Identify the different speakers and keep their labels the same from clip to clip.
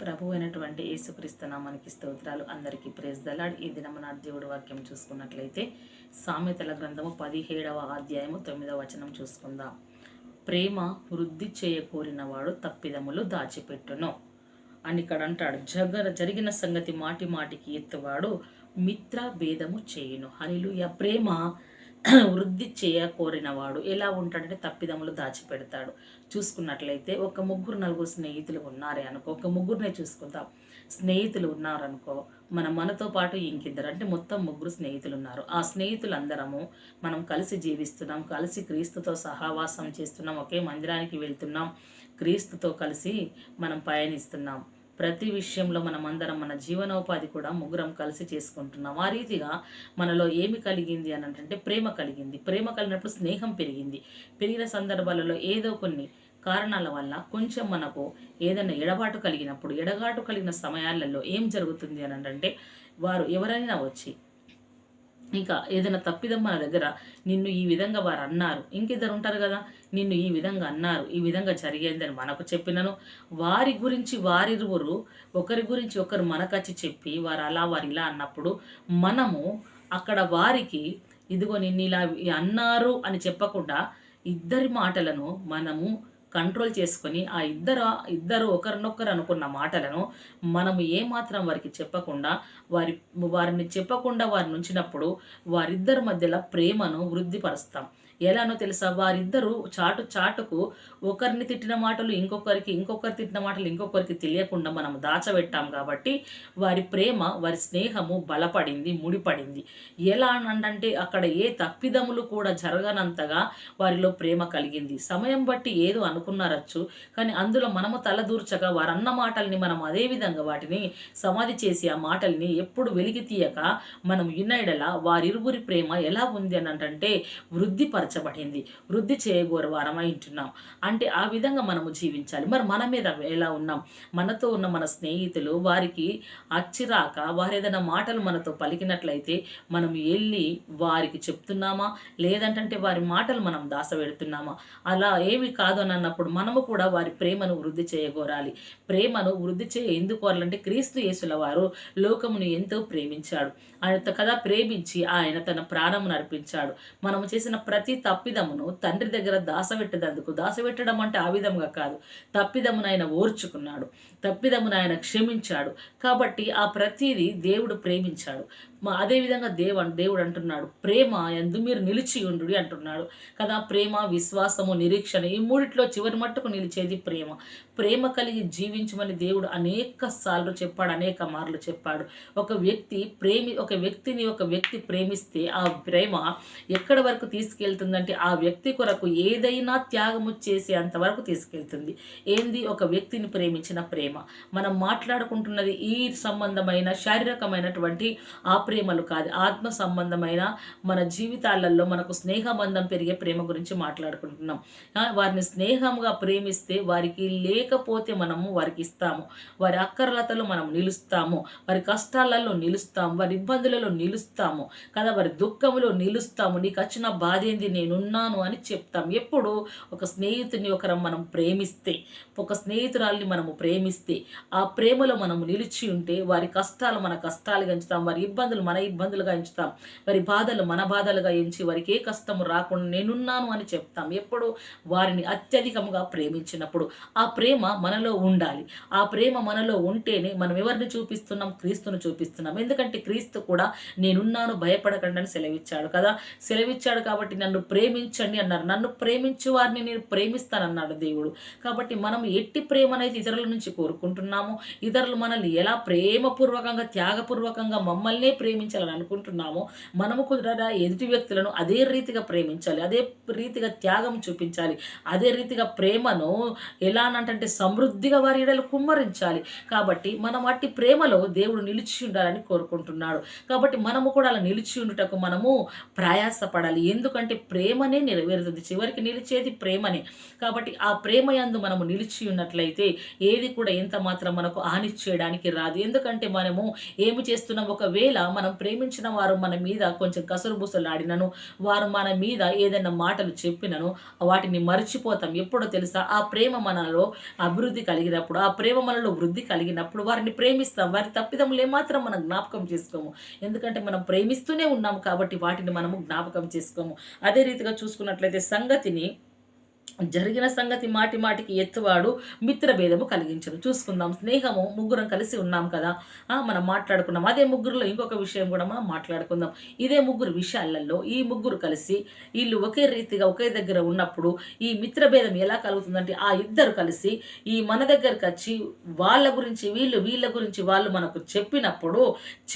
Speaker 1: ప్రభు అయినటువంటి యేసుక్రీస్తు నామానికి స్తోత్రాలు. అందరికీ ప్రైజ్ ద లార్డ్. ఈ దినం నా దేవుడి వాక్యం చూసుకున్నట్లయితే సామెతల గ్రంథము 17వ అధ్యాయము 9వ వచనం చూసుకుందాం. ప్రేమ వృద్ధి చేయకోరినవాడు తప్పిదములు దాచిపెట్టును అని ఇక్కడ అంటాడు. జరిగిన సంగతి మాటి మాటికి ఎత్తువాడు మిత్ర భేదము చేయును. హల్లెలూయా. ప్రేమ వృద్ధి కోరినవాడు ఎలా ఉంటాడంటే తప్పిదములు దాచిపెడతాడు. చూసుకున్నట్లయితే ఒక ముగ్గురు నలుగురు స్నేహితులు ఉన్నారే అనుకో, ఒక ముగ్గురునే చూసుకుందాం. స్నేహితులు ఉన్నారనుకో, మనతో పాటు ఇంకిద్దరు అంటే మొత్తం ముగ్గురు స్నేహితులు ఉన్నారు. ఆ స్నేహితులందరము మనం కలిసి జీవిస్తున్నాం, కలిసి క్రీస్తుతో సహవాసం చేస్తున్నాం, ఒకే మందిరానికి వెళ్తున్నాం, క్రీస్తుతో కలిసి మనం పయనిస్తున్నాం. ప్రతి విషయంలో మనమందరం మన జీవనోపాధి కూడా ముగ్గురం కలిసి చేసుకుంటున్నాం. ఆ రీతిగా మనలో ఏమి కలిగింది అని అంటే ప్రేమ కలిగింది. ప్రేమ కలిగినప్పుడు స్నేహం పెరిగింది. పెరిగిన సందర్భాలలో ఏదో కొన్ని కారణాల వల్ల కొంచెం మనకు ఏదైనా ఎడబాటు కలిగిన సమయాలలో ఏం జరుగుతుంది అని అంటే వారు ఎవరైనా వచ్చి ఇంకా ఏదైనా తప్పిదం మన దగ్గర నిన్ను ఈ విధంగా వారు అన్నారు, ఇంకిద్దరు ఉంటారు కదా, నిన్ను ఈ విధంగా అన్నారు, ఈ విధంగా జరిగేందని మనకు చెప్పినను, వారి గురించి వారిరువురు ఒకరి గురించి ఒకరు మనకచ్చి చెప్పి వారు అలా వారు ఇలా అన్నప్పుడు మనము అక్కడ వారికి ఇదిగో నిన్ను ఇలా అన్నారు అని చెప్పకుండా ఇద్దరి మాటలను మనము కంట్రోల్ చేసుకొని ఆ ఇద్దరు ఒకరినొకరు అనుకున్న మాటలను మనము ఏమాత్రం వారికి చెప్పకుండా వారిని చెప్పకుండా వారిని ఉంచినప్పుడు వారిద్దరి మధ్యలో ప్రేమను వృద్ధిపరుస్తాం. ఎలానో తెలుసా, వారిద్దరూ చాటుకు ఒకరిని తిట్టిన మాటలు ఇంకొకరు తిట్టిన మాటలు ఇంకొకరికి తెలియకుండా మనం దాచబెట్టాం కాబట్టి వారి ప్రేమ, వారి స్నేహము బలపడింది, ముడిపడింది. ఎలా అంటే అక్కడ ఏ తప్పిదములు కూడా జరగనంతగా వారిలో ప్రేమ కలిగింది. సమయం బట్టి ఏదో అనుకున్నారచ్చు, కానీ అందులో మనము తలదూర్చగా వారన్న మాటల్ని మనం అదే విధంగా వాటిని సమాధి చేసి ఆ మాటల్ని ఎప్పుడు వెలికి తీయక మనం యునైడలా వారిరువురి ప్రేమ ఎలా ఉంది అని అంటే వృద్ధిపరచబడింది. వృద్ధి చేయగోరు వారమై ఉంటున్నాం అంటే ఆ విధంగా మనము జీవించాలి. మరి మన మీద ఎలా ఉన్నాం? మనతో ఉన్న మన స్నేహితులు వారికి అచ్చిరాక వారు ఏదైనా మాటలు మనతో పలికినట్లయితే మనం వెళ్ళి వారికి చెప్తున్నామా, లేదంటే వారి మాటలు మనం దాసపెడుతున్నామా? అలా ఏమి కాదు అని అన్నప్పుడు మనము కూడా వారి ప్రేమను వృద్ధి చేయగోరాలి. ప్రేమను వృద్ధి ఎందుకు కోరాలంటే క్రీస్తు యేసుల వారు లోకమును ఎంతో ప్రేమించాడు. ఆయన కదా ప్రేమించి ఆయన తన ప్రాణమును అర్పించాడు. మనము చేసిన ప్రతి తప్పిదమును తండ్రి దగ్గర దాసపెట్టడం అంటే ఆ విధంగా కాదు, తప్పిదమును ఆయన ఓర్చుకున్నాడు, తప్పిదమును ఆయన క్షమించాడు. కాబట్టి ఆ ప్రతిదీ దేవుడు ప్రేమించాడు. అదేవిధంగా దేవుడు అంటున్నాడు, ప్రేమ యందు మీరు నిలిచి ఉండు అంటున్నాడు కదా. ప్రేమ, విశ్వాసము, నిరీక్షణ, ఈ మూడిట్లో చివరి మట్టుకు నిలిచేది ప్రేమ. ప్రేమ కలిగి జీవించమని దేవుడు అనేక సార్లు చెప్పాడు, అనేక మార్లు చెప్పాడు. ఒక వ్యక్తి ప్రేమిస్తే ఆ ప్రేమ ఎక్కడి వరకు తీసుకెళ్తుందంటే ఆ వ్యక్తి కొరకు ఏదైనా త్యాగము చేసే అంతవరకు తీసుకెళ్తుంది. ఏంది? ఒక వ్యక్తిని ప్రేమించిన ప్రేమ. మనం మాట్లాడుకుంటున్నది ఈ సంబంధమైన శారీరకమైనటువంటి ఆ ప్రేమలు కాదు, ఆత్మ సంబంధమైన మన జీవితాలలో మనకు స్నేహబంధం పెరిగే ప్రేమ గురించి మాట్లాడుకుంటున్నాం. వారిని స్నేహంగా ప్రేమిస్తే వారికి లేకపోతే మనము వారికి ఇస్తాము, వారి అక్కర్లతలో మనం నిలుస్తాము, వారి కష్టాలలో నిలుస్తాము, వారి ఇబ్బందులలో నిలుస్తాము కదా, వారి దుఃఖములో నిలుస్తాము. నీకు వచ్చిన బాధ ఏంది, నేనున్నాను అని చెప్తాం. ఎప్పుడు ఒక స్నేహితుని మనం ప్రేమిస్తే, ఒక స్నేహితురాల్ని మనము ప్రేమిస్తే, ఆ ప్రేమలో మనము నిలిచి ఉంటే వారి కష్టాలు మన కష్టాలుగా ఎంచుతాం, వారి ఇబ్బందులు మన ఇబ్బందులుగా ఎంచుతాం, వారి బాధలు మన బాధలుగా ఎంచి వారికి ఏ కష్టము రాకుండా నేనున్నాను అని చెప్తాం. ఎప్పుడు వారిని అత్యధికంగా ప్రేమించినప్పుడు ఆ ప్రేమ మనలో ఉండాలి. ఆ ప్రేమ మనలో ఉంటేనే మనం ఎవరిని చూపిస్తున్నాం? క్రీస్తును చూపిస్తున్నాం. ఎందుకంటే క్రీస్తు కూడా నేనున్నాను, భయపడకండి అని సెలవిచ్చాడు కదా. సెలవిచ్చాడు కాబట్టి నన్ను ప్రేమించండి అన్నారు. నన్ను ప్రేమించు వారిని నేను ప్రేమిస్తానన్నాడు దేవుడు. కాబట్టి మనం ఎట్టి ప్రేమనైతే ఇతరుల నుంచి కోరుకుంటున్నామో, ఇతరులు మనల్ని ఎలా ప్రేమపూర్వకంగా, త్యాగపూర్వకంగా మమ్మల్నే ప్రేమించాలని అనుకుంటున్నామో, మనము కూడా ఎదుటి వ్యక్తులను అదే రీతిగా ప్రేమించాలి, అదే రీతిగా త్యాగం చూపించాలి, అదే రీతిగా ప్రేమను ఎలా అంటే సమృద్ధిగా వారి ఎడలు కుమ్మరించాలి. కాబట్టి మనం అట్టి ప్రేమలో దేవుడు నిలిచి ఉండాలని కోరుకుంటున్నాడు. కాబట్టి మనము కూడా అలా నిలిచి ఉండుటకు మనము ప్రయాసపడాలి. ఎందుకంటే ప్రేమనే నెరవేరుతుంది, చివరికి నిలిచేది ప్రేమనే. కాబట్టి ఆ ప్రేమ యందు మనము నిలిచి ఉన్నట్లయితే ఏది కూడా ఎంత మాత్రం మనకు హాని చేయడానికి రాదు. ఎందుకంటే మనము ఏమి చేస్తున్నాం? ఒకవేళ మనం ప్రేమించిన వారు మన మీద కొంచెం కసురుబుసలు ఆడినను, వారు మన మీద ఏదైనా మాటలు చెప్పినను వాటిని మర్చిపోతాం. ఎప్పుడో తెలుసా? ఆ ప్రేమ మనలో అభివృద్ధి కలిగినప్పుడు, ఆ ప్రేమ మనలో వృద్ధి కలిగినప్పుడు వారిని ప్రేమిస్తాం. వారి తప్పిదములు ఏమాత్రం మనం జ్ఞాపకం చేసుకోము. ఎందుకంటే మనం ప్రేమిస్తూనే ఉన్నాము కాబట్టి వాటిని మనము జ్ఞాపకం చేసుకోము. అదే రీతిగా చూసుకున్నట్లయితే జరిగిన సంగతి మాటి మాటికి ఎత్తువాడు మిత్రభేదము కలిగించను. చూసుకుందాం. స్నేహము ముగ్గురం కలిసి ఉన్నాం కదా, మనం మాట్లాడుకున్నాం. అదే ముగ్గురులో ఇంకొక విషయం కూడా మనం మాట్లాడుకుందాం. ఇదే ముగ్గురు విషయాలలో ఈ ముగ్గురు కలిసి వీళ్ళు ఒకే రీతిగా ఒకే దగ్గర ఉన్నప్పుడు ఈ మిత్రభేదం ఎలా కలుగుతుందంటే, ఆ ఇద్దరు కలిసి ఈ మన దగ్గరకు వచ్చి వాళ్ళ గురించి వీళ్ళ గురించి వాళ్ళు మనకు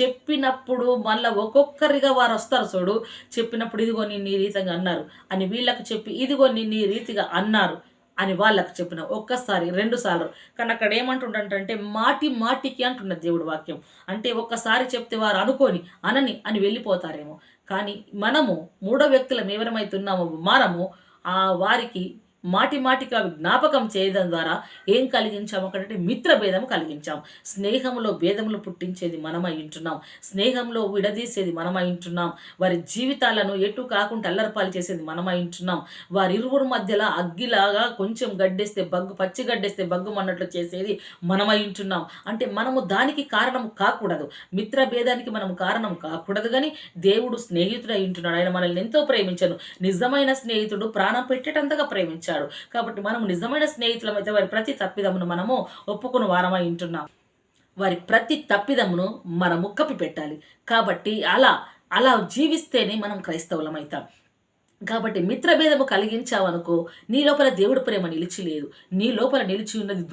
Speaker 1: చెప్పినప్పుడు మళ్ళీ ఒక్కొక్కరిగా వారు వస్తారు చూడు. చెప్పినప్పుడు ఇదిగో నిన్ను ఈ రీతిగా అన్నారు అని వీళ్ళకు చెప్పి, ఇదిగో నిన్ను ఈ రీతిగా అన్నారు అని వాళ్ళకు చెప్పిన ఒక్కసారి 2 సార్లు. కానీ అక్కడ ఏమంటుండంటే మాటి మాటికి అంటున్నది దేవుడి వాక్యం. అంటే ఒక్కసారి చెప్తే వారు అనుకోని అనని అని వెళ్ళిపోతారేమో. కానీ మనము మూడో వ్యక్తులం ఎవరమైతున్నామో మనము వారికి మాటి మాటికి అవి జ్ఞాపకం చేయడం ద్వారా ఏం కలిగించాము అక్కడంటే మిత్రభేదం కలిగించాం. స్నేహంలో భేదములు పుట్టించేది మనమై ఉంటున్నాం. స్నేహంలో విడదీసేది మనమై ఉంటున్నాం. వారి జీవితాలను ఎటు కాకుండా అల్లరపాలు చేసేది మనమై ఉంటున్నాం. వారి ఇరువురు మధ్యలో అగ్గిలాగా కొంచెం పచ్చి గడ్డేస్తే బగ్గుమన్నట్లు చేసేది మనమై ఉంటున్నాం. అంటే మనము దానికి కారణం కాకూడదు, మిత్రభేదానికి మనం కారణం కాకూడదు. కానీ దేవుడు స్నేహితుడై ఉంటున్నాడు. ఆయన మనల్ని ఎంతో ప్రేమించను. నిజమైన స్నేహితుడు ప్రాణం పెట్టేటంతగా ప్రేమించాడు. కాబట్టి మనం నిజమైన స్నేహితులమైతే వారి ప్రతి తప్పిదమును మనము ఒప్పుకుని వారమై ఉంటున్నాం. వారి ప్రతి తప్పిదమును మనము కప్పిపెట్టాలి. కాబట్టి అలా జీవిస్తేనే మనం క్రైస్తవులమైతాం. కాబట్టి మిత్రభేదము కలిగించావనుకో, నీ లోపల దేవుడి ప్రేమ నిలిచి లేదు. నీ లోపల నిలిచి ఉన్నది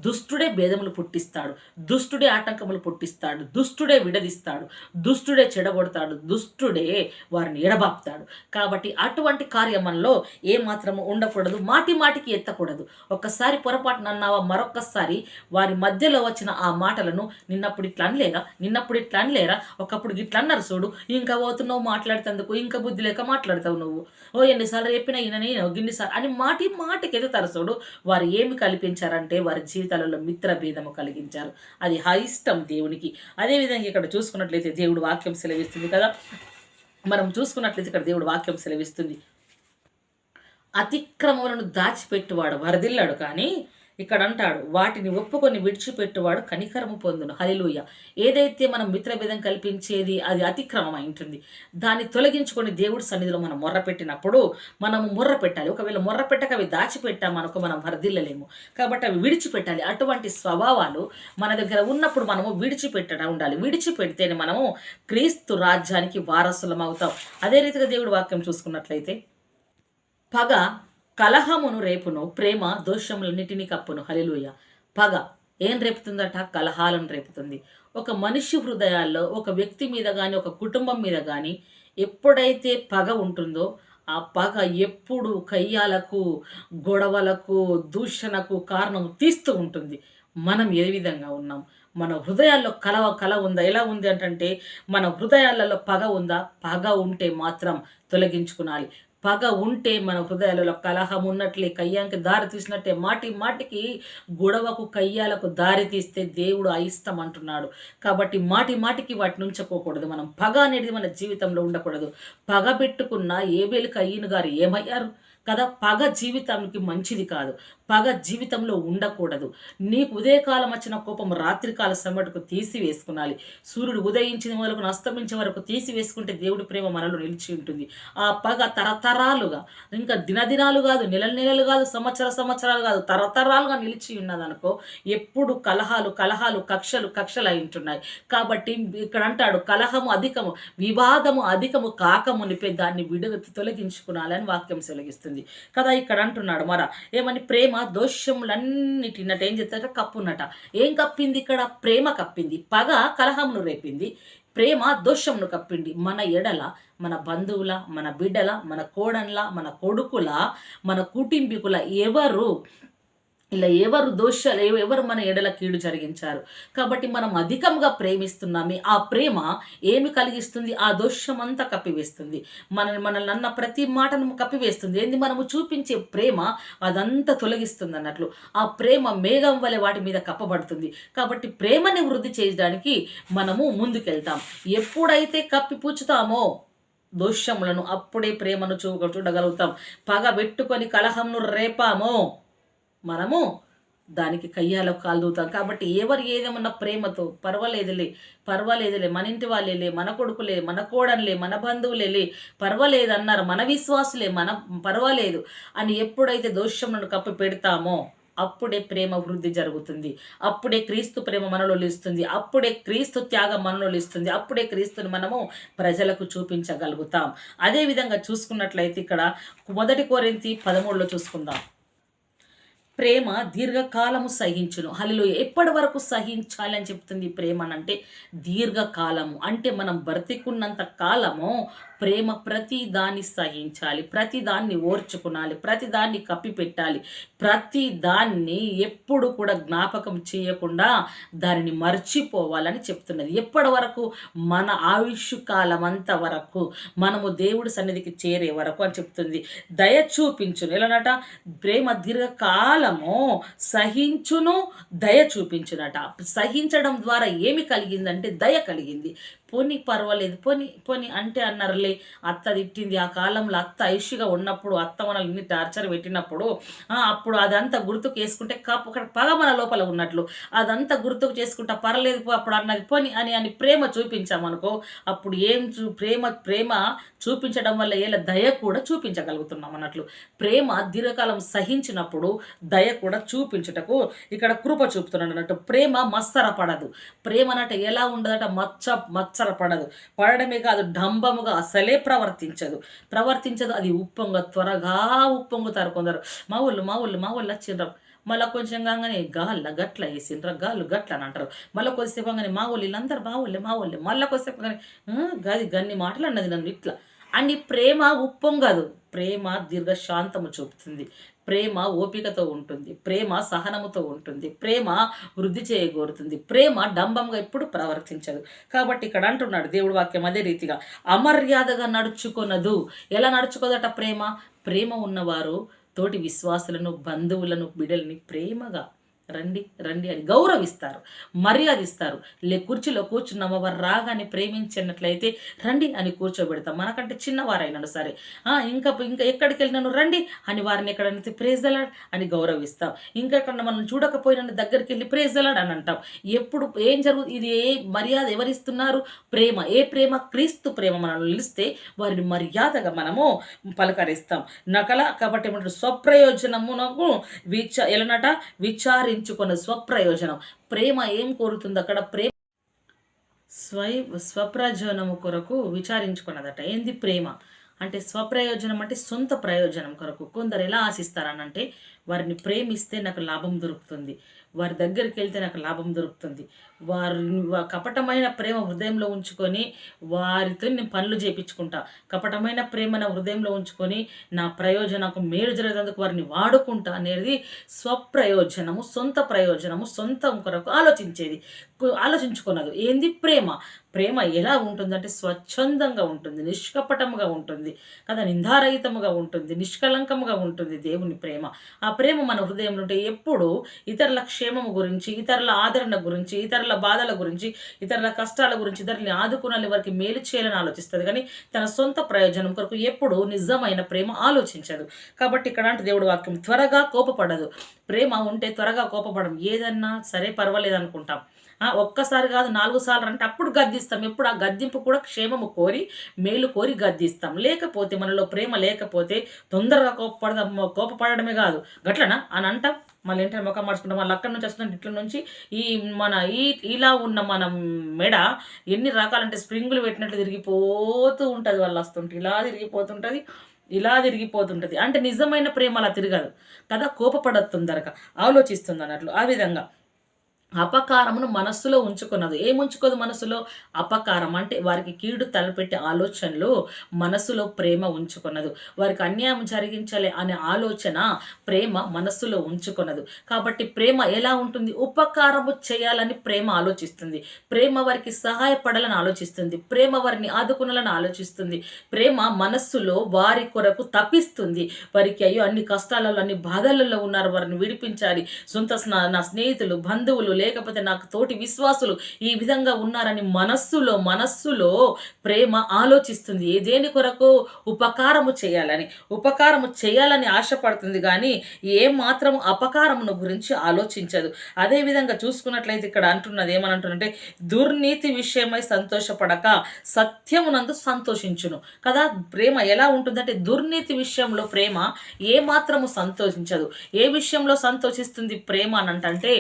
Speaker 1: దుష్టుడే భేదములు పుట్టిస్తాడు, దుష్టుడే ఆటంకములు పుట్టిస్తాడు, దుష్టుడే విడదీస్తాడు, దుష్టుడే చెడగొడతాడు, దుష్టుడే వారిని ఎడబాపుతాడు. కాబట్టి అటువంటి కార్యమంలో ఏమాత్రము ఉండకూడదు. మాటి మాటికి ఎత్తకూడదు. ఒక్కసారి పొరపాటున అన్నావా, మరొక్కసారి వారి మధ్యలో వచ్చిన ఆ మాటలను నిన్నప్పుడు ఇట్లా అనలేరా, ఒకప్పుడు ఇట్లా అన్నారు చూడు, ఇంకా పోతున్నావు మాట్లాడుతందుకు, ఇంకా బుద్ధి లేక మాట్లాడతావు నువ్వు, ఎన్నిసార్లు చెప్పినా ఈయనని గిన్నిసార్లు అని మాటికి ఎదుగుతారు చూడు. వారు ఏమి కల్పించారంటే వారి జీవితాలలో మిత్రభేదము కలిగించారు. అది ఇష్టం దేవునికి. అదేవిధంగా ఇక్కడ చూసుకున్నట్లయితే దేవుడు వాక్యం సెలవిస్తుంది కదా, మనం చూసుకున్నట్లయితే ఇక్కడ దేవుడు వాక్యం సెలవిస్తుంది, అతిక్రమములను దాచిపెట్టువాడు వరదిల్లాడు, కానీ ఇక్కడ అంటాడు వాటిని ఒప్పుకొని విడిచిపెట్టువాడు కనికరము పొందును. హల్లెలూయా. ఏదైతే మనం మిత్రభేదం కల్పించేది అది అతిక్రమం అయి ఉంటుంది, దాన్ని తొలగించుకొని దేవుడి సన్నిధిలో మనం మొర్ర పెట్టినప్పుడు మనము మొర్ర పెట్టాలి. ఒకవేళ మొర్ర పెట్టక అవి దాచిపెట్టామనుకో మనం వరదిల్లలేము. కాబట్టి అవి విడిచిపెట్టాలి. అటువంటి స్వభావాలు మన దగ్గర ఉన్నప్పుడు మనము విడిచిపెట్టడం ఉండాలి. విడిచిపెడితేనే మనము క్రీస్తు రాజ్యానికి వారసులం అవుతాం. అదే రీతిగా దేవుడి వాక్యం చూసుకున్నట్లయితే, పగ కలహమును రేపును, ప్రేమ దోషములన్నిటినీ కప్పును. హల్లెలూయా. పగ ఏం రేపుతుందట? కలహాలను రేపుతుంది. ఒక మనిషి హృదయాల్లో ఒక వ్యక్తి మీద కానీ ఒక కుటుంబం మీద కానీ ఎప్పుడైతే పగ ఉంటుందో ఆ పగ ఎప్పుడు కయ్యాలకు, గొడవలకు, దూషణకు కారణం తీస్తూ ఉంటుంది. మనం ఏ విధంగా ఉన్నాం? మన హృదయాల్లో కల ఉందా? ఎలా ఉంది అంటే మన హృదయాలలో పగ ఉందా? పగ ఉంటే మాత్రం తొలగించుకునాలి. పగ ఉంటే మన హృదయాలలో కలహం ఉన్నట్లే కయ్యానికి దారి తీసినట్టే మాటి మాటికి గొడవకు కయ్యాలకు దారి తీస్తే దేవుడు అయిష్టం అంటున్నాడు. కాబట్టి మాటి మాటికి వాటిని ఉంచుకోకూడదు. మనం పగ అనేది మన జీవితంలో ఉండకూడదు. పగ పెట్టుకున్న ఏబేలు కయ్యను గారు ఏమయ్యారు కదా? పగ జీవితానికి మంచిది కాదు. పగ జీవితంలో ఉండకూడదు. నీకు ఉదయకాలం వచ్చిన కోపం రాత్రికాల సమటుకు తీసివేసుకునాలి. సూర్యుడు ఉదయించిన మొదలుకు అస్తమించే వరకు తీసివేసుకుంటే దేవుడి ప్రేమ మనలో నిలిచి ఉంటుంది. ఆ పగ తరతరాలుగా, ఇంకా దినదినాలు కాదు, నెలలు కాదు, సంవత్సరాలు కాదు, తరతరాలుగా నిలిచి ఉన్నదనుకో ఎప్పుడు కలహాలు కక్షలు అయి ఉంటున్నాయి. కాబట్టి ఇక్కడ అంటాడు కలహము అధికము, వివాదము అధికము కాకమునిపే దాన్ని తొలగించుకునాలని వాక్యం సెలగిస్తుంది కదా. ఇక్కడ అంటున్నాడు మర ఏమని, ప్రేమ దోషములన్నిటినట ఏం చెప్తారట? కప్పునట. ఏం కప్పింది ఇక్కడ? ప్రేమ కప్పింది. పగ కలహమును రేపింది, ప్రేమ దోషమును కప్పింది. మన ఎడల, మన బంధువుల, మన బిడ్డల, మన కోడన్ల, మన కొడుకుల, మన కుటుంబీకుల ఇలా ఎవరు మన ఎడల కీడు జరిగించారు కాబట్టి మనం అధికంగా ప్రేమిస్తున్నామే ఆ ప్రేమ ఏమి కలిగిస్తుంది? ఆ దోషమంతా కప్పివేస్తుంది. మనల్ని అన్న ప్రతి మాటను కప్పివేస్తుంది. ఏంది? మనము చూపించే ప్రేమ అదంతా తొలగిస్తుంది అన్నట్లు. ఆ ప్రేమ మేఘం వలె వాటి మీద కప్పబడుతుంది. కాబట్టి ప్రేమని వృద్ధి చేయడానికి మనము ముందుకెళ్తాం. ఎప్పుడైతే కప్పిపుచ్చుతామో దోషములను, అప్పుడే ప్రేమను చూడగలుగుతాం. పగ పెట్టుకొని కలహంను రేపామో మనము దానికి కయ్యాలో కాలుదుతాం. కాబట్టి ఎవరు ఏదేమన్నా ప్రేమతో పర్వాలేదులే మన ఇంటి వాళ్ళేలే, మన కొడుకులే, మన కోడన్లే, మన బంధువులేలే, పర్వాలేదు అన్నారు, మన విశ్వాసులే, మన పర్వాలేదు అని ఎప్పుడైతే దోషములను కప్పి పెడతామో అప్పుడే ప్రేమ వృద్ధి జరుగుతుంది. అప్పుడే క్రీస్తు ప్రేమ మనలో నిలుస్తుంది. అప్పుడే క్రీస్తు త్యాగం మనలో నిలుస్తుంది. అప్పుడే క్రీస్తుని మనము ప్రజలకు చూపించగలుగుతాం. అదేవిధంగా చూసుకున్నట్లయితే ఇక్కడ 1 కొరింథీ 13లో చూసుకుందాం. ప్రేమ దీర్ఘకాలము సహించును. హల్లెలూయా. ఎప్పటి వరకు సహించాలి అని చెప్తుంది ప్రేమనంటే? దీర్ఘకాలము అంటే మనం బ్రతికున్నంత కాలము ప్రేమ ప్రతి దాన్ని సహించాలి, ప్రతి దాన్ని ఓర్చుకునాలి, ప్రతి దాన్ని కప్పిపెట్టాలి, ప్రతి దాన్ని ఎప్పుడు కూడా జ్ఞాపకం చేయకుండా దానిని మర్చిపోవాలని చెప్తున్నది. ఎప్పటి వరకు? మన ఆయుష్ కాలం అంత వరకు, మనము దేవుడి సన్నిధికి చేరే వరకు అని చెప్తుంది. దయ చూపించును. ఎలానట? ప్రేమ దీర్ఘకాలము సహించును, దయ చూపించునట. సహించడం ద్వారా ఏమి కలిగిందంటే దయ కలిగింది. పోనీ పర్వాలేదు, పోనీ అంటే అన్నారులే, అత్త తిట్టింది. ఆ కాలంలో అత్త ఐషిగా ఉన్నప్పుడు అత్త మనల్ని టార్చర్ పెట్టినప్పుడు అప్పుడు అదంతా గుర్తుకు వేసుకుంటే పగ మన లోపల ఉన్నట్లు అదంతా గుర్తుకు చేసుకుంటా పర్లేదు అప్పుడు అన్నది పోని అని ప్రేమ చూపించామనుకో, అప్పుడు ప్రేమ చూపించడం వల్ల ఏళ్ళ దయ కూడా చూపించగలుగుతున్నాం అన్నట్లు. ప్రేమ దీర్ఘకాలం సహించినప్పుడు దయ కూడా చూపించుటకు ఇక్కడ కృప చూపుతున్నాడు అన్నట్టు. ప్రేమ మత్సరపడదు. ప్రేమ అన్నట్టు ఎలా ఉండదట? మత్సరపడదు. పడడమే కాదు, డంబముగా అసలే ప్రవర్తించదు. అది త్వరగా ఉప్పొంగుతారు కొందరు. మా ఊళ్ళు వచ్చిండ్రు, మళ్ళీ కొంచెం కాగానే గాళ్ళ గట్ల వేసిండ్ర, గాళ్ళు గట్ల అని అంటారు. మళ్ళీ కొద్దిసేపు కాగానే మా ఊళ్ళు వీళ్ళందరూ మా ఊళ్ళే మళ్ళీ కొద్దిసేపు కానీ గన్ని మాటలు అన్నది నన్ను ఇట్లా అని. ప్రేమ ఉప్పొంగదు. ప్రేమ దీర్ఘశాంతము చూపుతుంది. ప్రేమ ఓపికతో ఉంటుంది. ప్రేమ సహనముతో ఉంటుంది. ప్రేమ వృద్ధి చేయగోరుతుంది. ప్రేమ డంబంగా ఎప్పుడు ప్రవర్తించదు. కాబట్టి ఇక్కడ అంటున్నాడు దేవుడు వాక్యం అదే రీతిగా అమర్యాదగా నడుచుకొనదు. ఎలా నడుచుకోదట? ప్రేమ ఉన్నవారు తోటి విశ్వాసులను, బంధువులను, బిడ్డల్ని ప్రేమగా రండి అని గౌరవిస్తారు, మర్యాదిస్తారు. కుర్చీలో కూర్చున్నామా వారు రాగానే ప్రేమించినట్లయితే రండి అని కూర్చోబెడతాం. మనకంటే చిన్నవారైనాడు సరే, ఇంకా ఎక్కడికి వెళ్ళినాను రండి అని వారిని ఎక్కడైతే ప్రేజ్ దలాడ్ అని గౌరవిస్తాం. ఇంకెక్కడ మనం చూడకపోయినా దగ్గరికి వెళ్ళి ప్రేజ్ దలాడ్ అని అంటాం. ఎప్పుడు ఏం జరుగుతుంది? ఇది ఏ మర్యాద ఎవరిస్తున్నారు? ప్రేమ. ఏ ప్రేమ? క్రీస్తు ప్రేమ మనల్ని నిలిస్తే వారిని మర్యాదగా మనము పలకరిస్తాం. కాబట్టి ఏమంటారు? స్వప్రయోజనమునకు ఎలానట? విచారించుకున్న స్వప్రయోజనం. ప్రేమ ఏం కోరుతుంది అక్కడ? స్వప్రయోజనము కొరకు విచారించుకున్నదట. ఏంది ప్రేమ అంటే? స్వప్రయోజనం అంటే సొంత ప్రయోజనం కొరకు. కొందరు ఎలా ఆశిస్తారనంటే, వారిని ప్రేమిస్తే నాకు లాభం దొరుకుతుంది, వారి దగ్గరికి వెళ్తే నాకు లాభం దొరుకుతుంది, కపటమైన ప్రేమ హృదయంలో ఉంచుకొని వారితో నేను పనులు చేయించుకుంటా, కపటమైన ప్రేమ నా హృదయంలో ఉంచుకొని నా ప్రయోజనకు మేలు జరిగేందుకు వారిని వాడుకుంటా అనేది స్వప్రయోజనము, సొంత ప్రయోజనము, సొంతం కొరకు ఆలోచించుకున్నది. ఏంది ప్రేమ ఎలా ఉంటుందంటే స్వచ్ఛందంగా ఉంటుంది, నిష్కపటముగా ఉంటుంది కదా, నిందారహితముగా ఉంటుంది, నిష్కలంకముగా ఉంటుంది దేవుని ప్రేమ. ఆ ప్రేమ మన హృదయంలో ఉంటే ఎప్పుడు ఇతరుల క్షేమము గురించి, ఇతరుల ఆదరణ గురించి, ఇతరుల బాధల గురించి, ఇతరుల కష్టాల గురించి, ఇతరులని ఆదుకునాలి, వారికి మేలు చేయాలని ఆలోచిస్తుంది. కానీ తన సొంత ప్రయోజనం కొరకు ఎప్పుడు నిజమైన ప్రేమ ఆలోచించదు. కాబట్టి ఇక్కడ అంటే దేవుడు వాక్యం త్వరగా కోపపడదు. ప్రేమ ఉంటే త్వరగా కోపపడం. ఏదన్నా సరే పర్వాలేదు అనుకుంటాం. ఒక్కసారి కాదు 4 సార్లు అంటే అప్పుడు గద్దిస్తాం. ఎప్పుడు ఆ గద్దింపు కూడా క్షేమము కోరి, మేలు కోరి గద్దిస్తాం. లేకపోతే మనలో ప్రేమ లేకపోతే తొందరగా కోపపడమే కాదు గట్లనా అని అంటాం. మళ్ళీ ఏంటంటే ముఖం మార్చుకుంటాం. మళ్ళీ అక్కడి నుంచి వస్తుంటే ఇట్ల నుంచి ఇలా ఉన్న మన మెడ ఎన్ని రకాలంటే స్ప్రింగులు పెట్టినట్లు తిరిగిపోతూ ఉంటుంది. వాళ్ళు వస్తుంటే ఇలా తిరిగిపోతుంటుంది. అంటే నిజమైన ప్రేమ అలా తిరగదు కదా, కోపపడదు, తొందరగా ఆలోచిస్తుంది అన్నట్లు. ఆ విధంగా అపకారమును మనస్సులో ఉంచుకున్నది. ఏముంచుకోదు మనసులో? అపకారం అంటే వారికి కీడు తలపెట్టే ఆలోచనలు మనసులో ప్రేమ ఉంచుకున్నదు. వారికి అన్యాయం జరిగించాలి అనే ఆలోచన ప్రేమ మనస్సులో ఉంచుకున్నదు. కాబట్టి ప్రేమ ఎలా ఉంటుంది? ఉపకారము చేయాలని ప్రేమ ఆలోచిస్తుంది. ప్రేమ వారికి సహాయపడాలని ఆలోచిస్తుంది. ప్రేమ వారిని ఆదుకునాలని ఆలోచిస్తుంది. ప్రేమ మనస్సులో వారి కొరకు తప్పిస్తుంది. వారికి అయ్యో అన్ని కష్టాలలో అన్ని బాధలలో ఉన్నారు, వారిని విడిపించాలి, సొంత నా స్నేహితులు బంధువులు లేకపోతే నాకు తోటి విశ్వాసులు ఈ విధంగా ఉన్నారని మనస్సులో ప్రేమ ఆలోచిస్తుంది. దేని కొరకు? ఉపకారము చేయాలని ఆశపడుతుంది కానీ ఏ మాత్రం అపకారమును గురించి ఆలోచించదు. అదే విధంగా చూసుకున్నట్లయితే ఇక్కడ అంటున్నది ఏమనంటున్నంటే, దుర్నీతి విషయమై సంతోషపడక సత్యమునందు సంతోషించును కదా. ప్రేమ ఎలా ఉంటుందంటే దుర్నీతి విషయంలో ప్రేమ ఏ మాత్రము సంతోషించదు. ఏ విషయంలో సంతోషిస్తుంది ప్రేమ అనంటే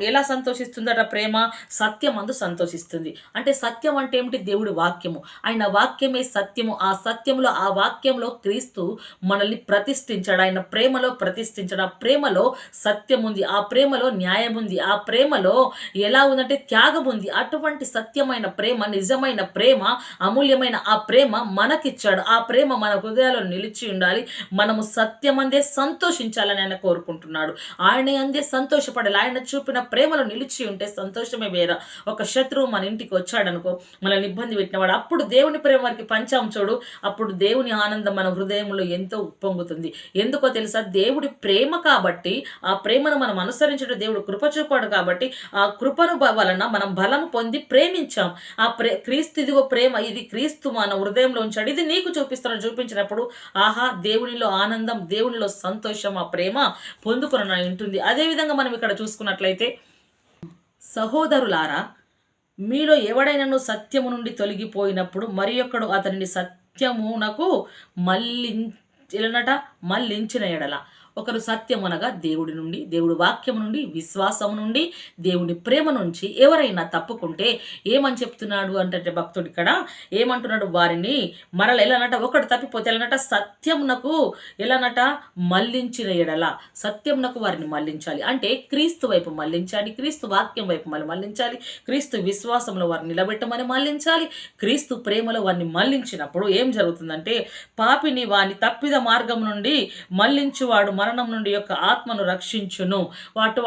Speaker 1: ఎలా సంతోషిస్తుందట ప్రేమ? సత్యమందు సంతోషిస్తుంది. అంటే సత్యం అంటే ఏమిటి? దేవుడి వాక్యము. ఆయన వాక్యమే సత్యము. ఆ వాక్యంలో క్రీస్తు మనల్ని ప్రతిష్ఠించాడు. ఆయన ప్రేమలో ప్రతిష్ఠించాడు. ఆ ప్రేమలో సత్యం ఉంది, ఆ ప్రేమలో న్యాయం ఉంది, ఆ ప్రేమలో ఎలా ఉందంటే త్యాగం ఉంది. అటువంటి సత్యమైన ప్రేమ, నిజమైన ప్రేమ, అమూల్యమైన ఆ ప్రేమ మనకిచ్చాడు. ఆ ప్రేమ మన హృదయాల్లో నిలిచి ఉండాలి. మనము సత్యమందే సంతోషించాలని ఆయన కోరుకుంటున్నాడు. ఆయన అందే సంతోషపడాలి. ఆయన చూపిన ప్రేమలో నిలిచి ఉంటే సంతోషమే వేర. ఒక శత్రువు మన ఇంటికి వచ్చాడనుకో, మనల్ని ఇబ్బంది పెట్టినవాడు, అప్పుడు దేవుని ప్రేమ వారికి పంచాం చూడు, అప్పుడు దేవుని ఆనందం మన హృదయంలో ఎంతో ఉప్పొంగుతుంది. ఎందుకో తెలుసా? దేవుడి ప్రేమ కాబట్టి, ఆ ప్రేమను మనం అనుసరించడం దేవుడు కృప చూపాడు కాబట్టి, ఆ కృపను వలన మనం బలము పొంది ప్రేమించాం. క్రీస్తు ఇదిగో ప్రేమ, ఇది క్రీస్తు మన హృదయంలో ఉంచాడు, ఇది నీకు చూపించినప్పుడు ఆహా, దేవునిలో ఆనందం, దేవునిలో సంతోషం, ఆ ప్రేమ పొందుకుని ఉంటుంది. అదేవిధంగా మనం ఇక్కడ చూసుకున్నట్లయితే, సహోదరులారా, మీలో ఎవడైనను సత్యము నుండి తొలగిపోయినప్పుడు మరి ఒక్కడు అతనిని సత్యమునకు మళ్ళించిన ఎడల, ఒకరు సత్యం అనగా దేవుడి నుండి, దేవుడి వాక్యము నుండి, విశ్వాసము నుండి, దేవుని ప్రేమ నుంచి ఎవరైనా తప్పుకుంటే ఏమని చెప్తున్నాడు అంటే భక్తుడు ఇక్కడ ఏమంటున్నాడు? వారిని మరల ఎలానట, ఒకటి తప్పిపోతే ఎలానట, సత్యమునకు ఎలానట మళ్ళించిన ఎడల, సత్యమునకు వారిని మళ్ళించాలి. అంటే క్రీస్తు వైపు మళ్ళించాలి, క్రీస్తు వాక్యం వైపు మళ్ళించాలి, క్రీస్తు విశ్వాసంలో వారిని నిలబెట్టమని మళ్ళించాలి. క్రీస్తు ప్రేమలో వారిని మళ్ళించినప్పుడు ఏం జరుగుతుందంటే, పాపిని వాని తప్పిద మార్గం నుండి మళ్ళించువాడు మరణం నుండి యొక్క ఆత్మను రక్షించును.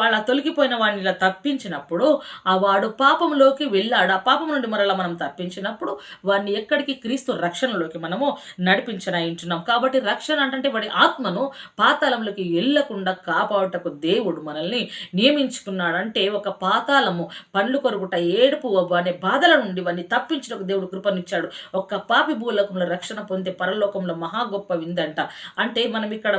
Speaker 1: వాళ్ళ తొలగిపోయిన వాడిని ఇలా తప్పించినప్పుడు ఆ వాడు పాపంలోకి వెళ్ళాడు. ఆ పాపం నుండి మరలా మనం తప్పించినప్పుడు వాడిని ఎక్కడికి? క్రీస్తు రక్షణలోకి మనము నడిపించనయించున్నాం. కాబట్టి రక్షణ అంటే వాడి ఆత్మను పాతాళంలోకి వెళ్ళకుండా కాపాడుటకు దేవుడు మనల్ని నియమించుకున్నాడు. అంటే ఒక పాతాళము, పండ్లు కొరుకుట, ఏడుపు అనే బాధల నుండి వాడిని తప్పించడానికి దేవుడు కృపనిచ్చాడు. ఒక్క పాపి భూలోకంలో రక్షణ పొందే పరలోకంలో మహా గొప్ప విందంట. అంటే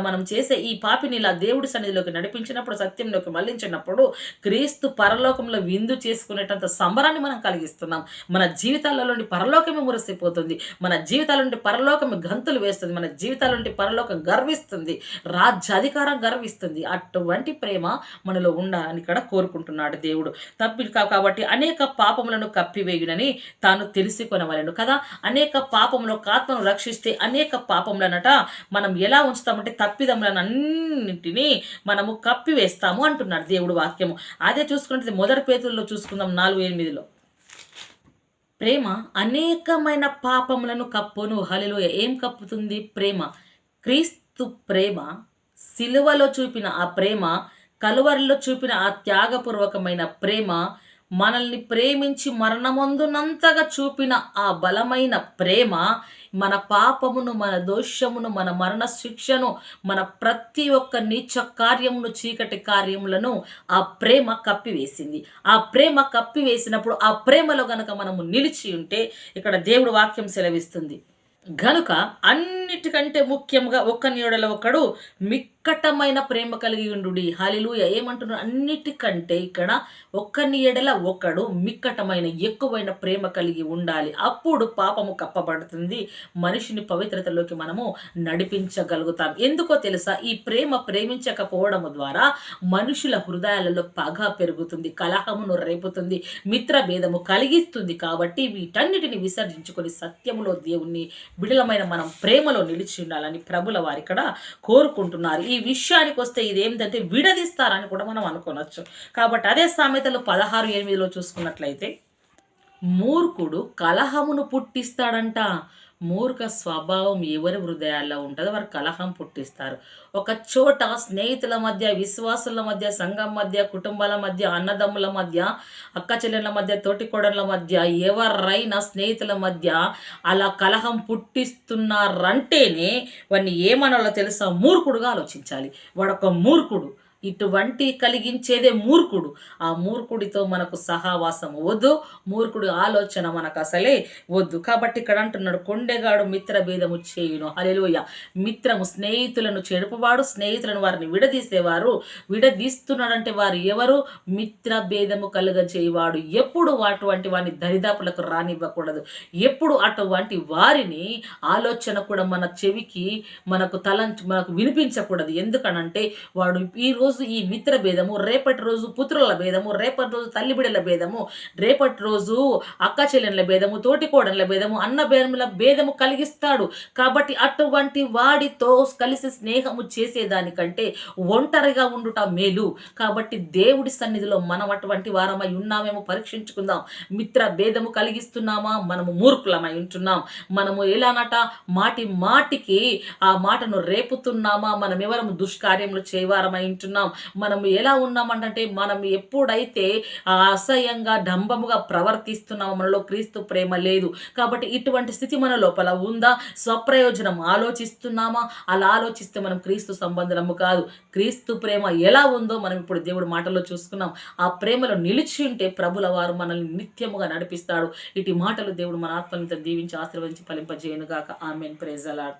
Speaker 1: మనం చేసే ఈ పాపిని ఇలా దేవుడి సన్నిధిలోకి నడిపించినప్పుడు, సత్యంలోకి మళ్ళించినప్పుడు క్రీస్తు పరలోకంలో విందు చేసుకునేటంత సంబరాన్ని మనం కలిగిస్తున్నాం. మన జీవితాలలో నుండి పరలోకమే మురిసిపోతుంది, మన జీవితాల నుండి పరలోకమే గంతులు వేస్తుంది, మన జీవితాల నుండి పరలోకం గర్విస్తుంది, రాజ్యాధికారం గర్విస్తుంది. అటువంటి ప్రేమ మనలో ఉండాలని ఇక్కడ కోరుకుంటున్నాడు దేవుడు. కాబట్టి అనేక పాపములను కప్పివేయునని తాను తెలుసుకొనవలెను కదా. అనేక పాపములకు ఆత్మను రక్షిస్తే అనేక పాపములనట మనం ఎలా ఉంచుతామంటే, తప్పిదములను అన్నింటినీ మనము కప్పివేస్తాము అంటున్నాడు దేవుడు వాక్యము. అదే చూసుకుంటే మొదటి పేతురులో చూసుకుందాం 4:8. ప్రేమ అనేకమైన పాపములను కప్పును. హల్లెలూయా. ఏం కప్పుతుంది? ప్రేమ. క్రీస్తు ప్రేమ, సిలువలో చూపిన ఆ ప్రేమ, కలువరిలో చూపిన ఆ త్యాగపూర్వకమైన ప్రేమ, మనల్ని ప్రేమించి మరణమందునంతగా చూపిన ఆ బలమైన ప్రేమ మన పాపమును, మన దోషమును, మన మరణ శిక్షను, మన ప్రతి ఒక్క నీచ కార్యమును, చీకటి కార్యములను ఆ ప్రేమ కప్పివేసింది. ఆ ప్రేమ కప్పివేసినప్పుడు ఆ ప్రేమలో గనక మనము నిలిచి ఉంటే ఇక్కడ దేవుడు వాక్యం సెలవిస్తుంది, గనుక అన్నిటికంటే ముఖ్యంగా ఒక్కని యెడల ఒకడు మిక్కటమైన ప్రేమ కలిగి ఉండుడి. హల్లెలూయా. ఏమంటున్నారు? అన్నిటికంటే ఇక్కడ ఒక్కని యెడల ఒకడు మిక్కటమైన ఎక్కువైన ప్రేమ కలిగి ఉండాలి. అప్పుడు పాపము కప్పబడుతుంది, మనిషిని పవిత్రతలోకి మనము నడిపించగలుగుతాం. ఎందుకో తెలుసా? ఈ ప్రేమించకపోవడము ద్వారా మనుషుల హృదయాలలో పగ పెరుగుతుంది, కలహమును రేపుతుంది, మిత్రభేదము కలిగిస్తుంది. కాబట్టి వీటన్నిటిని విసర్జించుకొని సత్యములో దేవుణ్ణి బిడలమైన మనం ప్రేమలో నిలిచి ఉండాలని ప్రభుల వారు ఇక్కడ కోరుకుంటున్నారు. ఈ ఈ విషయానికి వస్తే ఇదేంటంటే విడదీస్తారని కూడా మనం అనుకోవచ్చు. కాబట్టి అదే సామెతలు 16:8 చూసుకున్నట్లయితే, మూర్ఖుడు కలహమును పుట్టిస్తాడంట. మూర్ఖ స్వభావం ఎవరి హృదయాల్లో ఉంటుందో వారు కలహం పుట్టిస్తారు. ఒక చోట స్నేహితుల మధ్య, విశ్వాసుల మధ్య, సంఘం మధ్య, కుటుంబాల మధ్య, అన్నదమ్ముల మధ్య, అక్క చెల్లెళ్ళ మధ్య, తోటికోడళ్ళ మధ్య, ఎవరైనా స్నేహితుల మధ్య అలా కలహం పుట్టిస్తున్నారంటేనే వాడిని ఏమనాలో తెలుసా? మూర్ఖుడుగా ఆలోచించాలి. వాడొక మూర్ఖుడు. ఇటువంటి కలిగించేదే మూర్ఖుడు. ఆ మూర్ఖుడితో మనకు సహవాసం వద్దు, మూర్ఖుడి ఆలోచన మనకు అసలే వద్దు. కాబట్టి ఇక్కడ అంటున్నాడు, కొండెగాడు మిత్ర భేదము చేయును. హల్లెలూయా. మిత్రము, స్నేహితులను చెడుపువాడు, స్నేహితులను వారిని విడదీసేవారు. విడదీస్తున్నాడంటే వారు ఎవరు? మిత్ర భేదము కలుగజేయవాడు. ఎప్పుడు అటువంటి వారిని దరిదాపులకు రానివ్వకూడదు. ఎప్పుడు అటువంటి వారిని ఆలోచన కూడా మన చెవికి మనకు వినిపించకూడదు. ఎందుకనంటే వాడు ఈరోజు ఈ మిత్ర భేదము, రేపటి రోజు పుత్రుల భేదము, రేపటి రోజు తల్లి బిడ్డల భేదము, రేపటి రోజు అక్క చెల్లెళ్ళ భేదము, తోటికోడళ్ళ భేదము, అన్న భేదముల భేదము కలిగిస్తాడు. కాబట్టి అటువంటి వాడితో కలిసి స్నేహము చేసేదానికంటే ఒంటరిగా ఉండుట మేలు. కాబట్టి దేవుడి సన్నిధిలో మనం అటువంటి వారమై ఉన్నామేమో పరీక్షించుకుందాం. మిత్ర భేదము కలిగిస్తున్నామా? మనము మూర్ఖులమై ఉంటున్నాం. మనము ఎలానట మాటికి ఆ మాటను రేపుతున్నామా? మనం ఎవరము దుష్కార్యములు చేయవారమై ఉంటున్నాం. మనము ఎలా ఉన్నామంటే, మనం ఎప్పుడైతే అసహ్యంగా డంబముగా ప్రవర్తిస్తున్నామో మనలో క్రీస్తు ప్రేమ లేదు. కాబట్టి ఇటువంటి స్థితి మన లోపల ఉందా? స్వప్రయోజనం ఆలోచిస్తున్నామా? అలా ఆలోచిస్తే మనం క్రీస్తు సంబంధము కాదు. క్రీస్తు ప్రేమ ఎలా ఉందో మనం ఇప్పుడు దేవుడి మాటల్లో చూసుకున్నాం. ఆ ప్రేమలో నిలిచి ఉంటే ప్రభుల వారు మనల్ని నిత్యముగా నడిపిస్తాడు. ఇటు మాటలు దేవుడు మన ఆత్మనితో దీవించి ఆశీర్వదించి ఫలింపజేయునుగాక. ఆమేన్. Praise the lord.